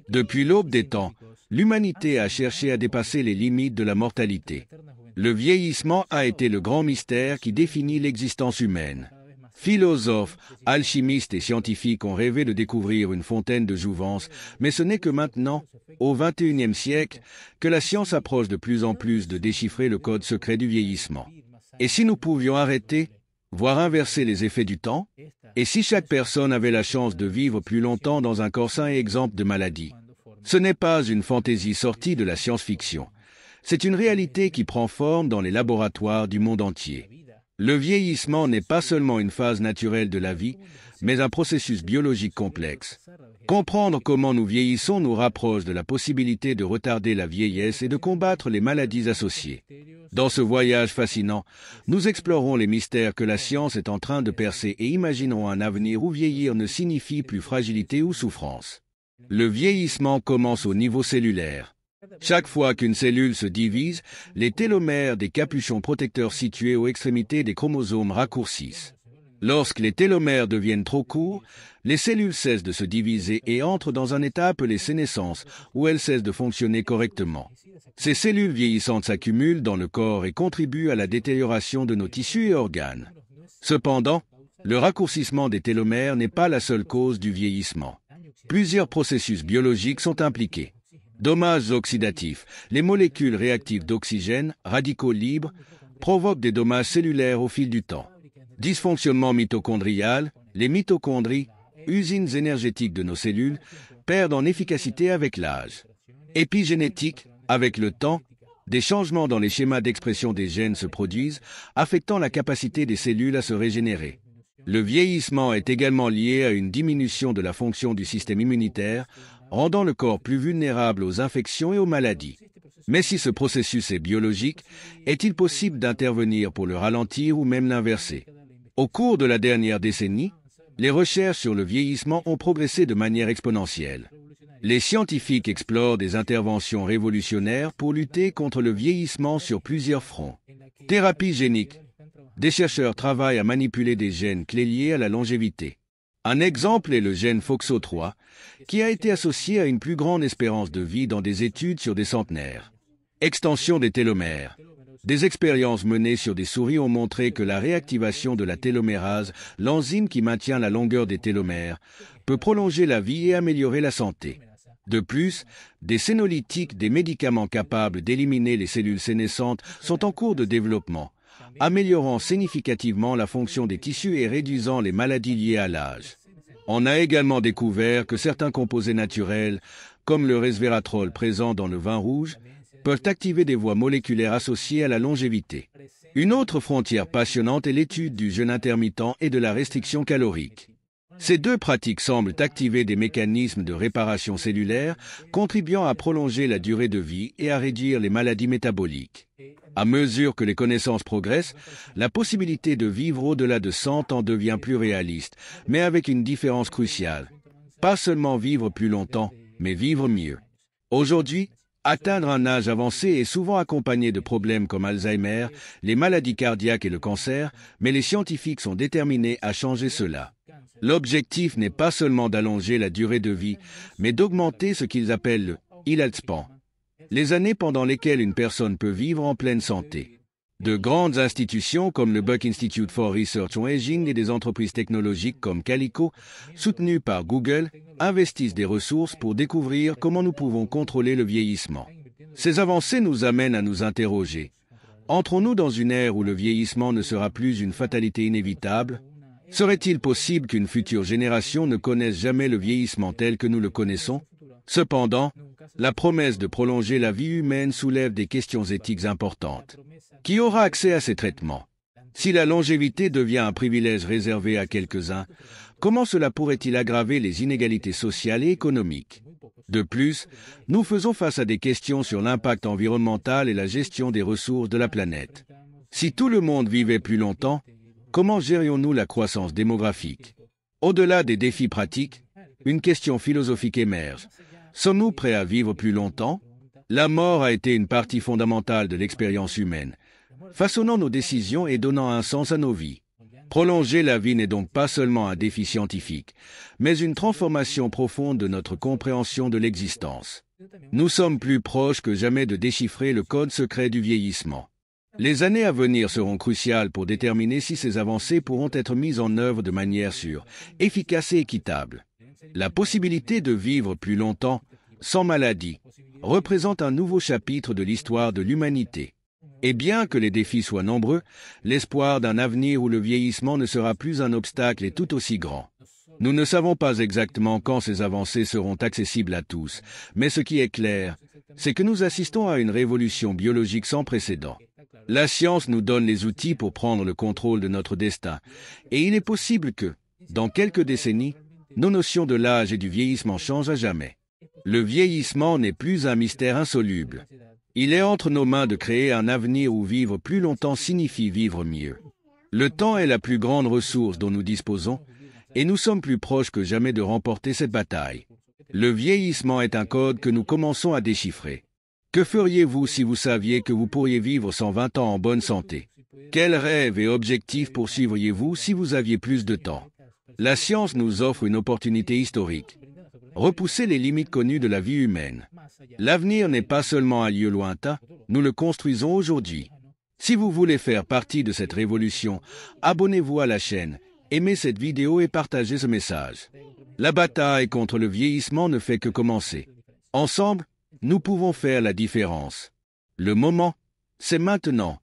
Depuis l'aube des temps, l'humanité a cherché à dépasser les limites de la mortalité. Le vieillissement a été le grand mystère qui définit l'existence humaine. Philosophes, alchimistes et scientifiques ont rêvé de découvrir une fontaine de jouvence, mais ce n'est que maintenant, au XXIe siècle, que la science approche de plus en plus de déchiffrer le code secret du vieillissement. Et si nous pouvions arrêter, voire inverser les effets du temps? Et si chaque personne avait la chance de vivre plus longtemps dans un corps sain et exempt de maladies? Ce n'est pas une fantaisie sortie de la science-fiction. C'est une réalité qui prend forme dans les laboratoires du monde entier. Le vieillissement n'est pas seulement une phase naturelle de la vie, mais un processus biologique complexe. Comprendre comment nous vieillissons nous rapproche de la possibilité de retarder la vieillesse et de combattre les maladies associées. Dans ce voyage fascinant, nous explorerons les mystères que la science est en train de percer et imaginerons un avenir où vieillir ne signifie plus fragilité ou souffrance. Le vieillissement commence au niveau cellulaire. Chaque fois qu'une cellule se divise, les télomères des capuchons protecteurs situés aux extrémités des chromosomes raccourcissent. Lorsque les télomères deviennent trop courts, les cellules cessent de se diviser et entrent dans un état appelé sénescence, où elles cessent de fonctionner correctement. Ces cellules vieillissantes s'accumulent dans le corps et contribuent à la détérioration de nos tissus et organes. Cependant, le raccourcissement des télomères n'est pas la seule cause du vieillissement. Plusieurs processus biologiques sont impliqués. Dommages oxydatifs. Les molécules réactives d'oxygène, radicaux libres, provoquent des dommages cellulaires au fil du temps. Dysfonctionnement mitochondrial. Les mitochondries, usines énergétiques de nos cellules, perdent en efficacité avec l'âge. Épigénétique. Avec le temps, des changements dans les schémas d'expression des gènes se produisent, affectant la capacité des cellules à se régénérer. Le vieillissement est également lié à une diminution de la fonction du système immunitaire, rendant le corps plus vulnérable aux infections et aux maladies. Mais si ce processus est biologique, est-il possible d'intervenir pour le ralentir ou même l'inverser? Au cours de la dernière décennie, les recherches sur le vieillissement ont progressé de manière exponentielle. Les scientifiques explorent des interventions révolutionnaires pour lutter contre le vieillissement sur plusieurs fronts. Thérapie génique. Des chercheurs travaillent à manipuler des gènes clés liés à la longévité. Un exemple est le gène FOXO3, qui a été associé à une plus grande espérance de vie dans des études sur des centenaires. Extension des télomères. Des expériences menées sur des souris ont montré que la réactivation de la télomérase, l'enzyme qui maintient la longueur des télomères, peut prolonger la vie et améliorer la santé. De plus, des sénolytiques, des médicaments capables d'éliminer les cellules sénescentes, sont en cours de développement, améliorant significativement la fonction des tissus et réduisant les maladies liées à l'âge. On a également découvert que certains composés naturels, comme le resveratrol présent dans le vin rouge, peuvent activer des voies moléculaires associées à la longévité. Une autre frontière passionnante est l'étude du jeûne intermittent et de la restriction calorique. Ces deux pratiques semblent activer des mécanismes de réparation cellulaire, contribuant à prolonger la durée de vie et à réduire les maladies métaboliques. À mesure que les connaissances progressent, la possibilité de vivre au-delà de 100 ans devient plus réaliste, mais avec une différence cruciale. Pas seulement vivre plus longtemps, mais vivre mieux. Aujourd'hui, atteindre un âge avancé est souvent accompagné de problèmes comme Alzheimer, les maladies cardiaques et le cancer, mais les scientifiques sont déterminés à changer cela. L'objectif n'est pas seulement d'allonger la durée de vie, mais d'augmenter ce qu'ils appellent le lifespan, les années pendant lesquelles une personne peut vivre en pleine santé. De grandes institutions comme le Buck Institute for Research on Aging et des entreprises technologiques comme Calico, soutenues par Google, investissent des ressources pour découvrir comment nous pouvons contrôler le vieillissement. Ces avancées nous amènent à nous interroger. Entrons-nous dans une ère où le vieillissement ne sera plus une fatalité inévitable? Serait-il possible qu'une future génération ne connaisse jamais le vieillissement tel que nous le connaissons? Cependant, la promesse de prolonger la vie humaine soulève des questions éthiques importantes. Qui aura accès à ces traitements? Si la longévité devient un privilège réservé à quelques-uns, comment cela pourrait-il aggraver les inégalités sociales et économiques? De plus, nous faisons face à des questions sur l'impact environnemental et la gestion des ressources de la planète. Si tout le monde vivait plus longtemps, comment gérions-nous la croissance démographique? Au-delà des défis pratiques, une question philosophique émerge. Sommes-nous prêts à vivre plus longtemps? La mort a été une partie fondamentale de l'expérience humaine, façonnant nos décisions et donnant un sens à nos vies. Prolonger la vie n'est donc pas seulement un défi scientifique, mais une transformation profonde de notre compréhension de l'existence. Nous sommes plus proches que jamais de déchiffrer le code secret du vieillissement. Les années à venir seront cruciales pour déterminer si ces avancées pourront être mises en œuvre de manière sûre, efficace et équitable. La possibilité de vivre plus longtemps, sans maladie, représente un nouveau chapitre de l'histoire de l'humanité. Et bien que les défis soient nombreux, l'espoir d'un avenir où le vieillissement ne sera plus un obstacle est tout aussi grand. Nous ne savons pas exactement quand ces avancées seront accessibles à tous, mais ce qui est clair, c'est que nous assistons à une révolution biologique sans précédent. La science nous donne les outils pour prendre le contrôle de notre destin, et il est possible que, dans quelques décennies, nos notions de l'âge et du vieillissement changent à jamais. Le vieillissement n'est plus un mystère insoluble. Il est entre nos mains de créer un avenir où vivre plus longtemps signifie vivre mieux. Le temps est la plus grande ressource dont nous disposons, et nous sommes plus proches que jamais de remporter cette bataille. Le vieillissement est un code que nous commençons à déchiffrer. Que feriez-vous si vous saviez que vous pourriez vivre 120 ans en bonne santé? Quels rêves et objectifs poursuivriez-vous si vous aviez plus de temps? La science nous offre une opportunité historique. Repousser les limites connues de la vie humaine. L'avenir n'est pas seulement un lieu lointain, nous le construisons aujourd'hui. Si vous voulez faire partie de cette révolution, abonnez-vous à la chaîne, aimez cette vidéo et partagez ce message. La bataille contre le vieillissement ne fait que commencer. Ensemble, nous pouvons faire la différence. Le moment, c'est maintenant.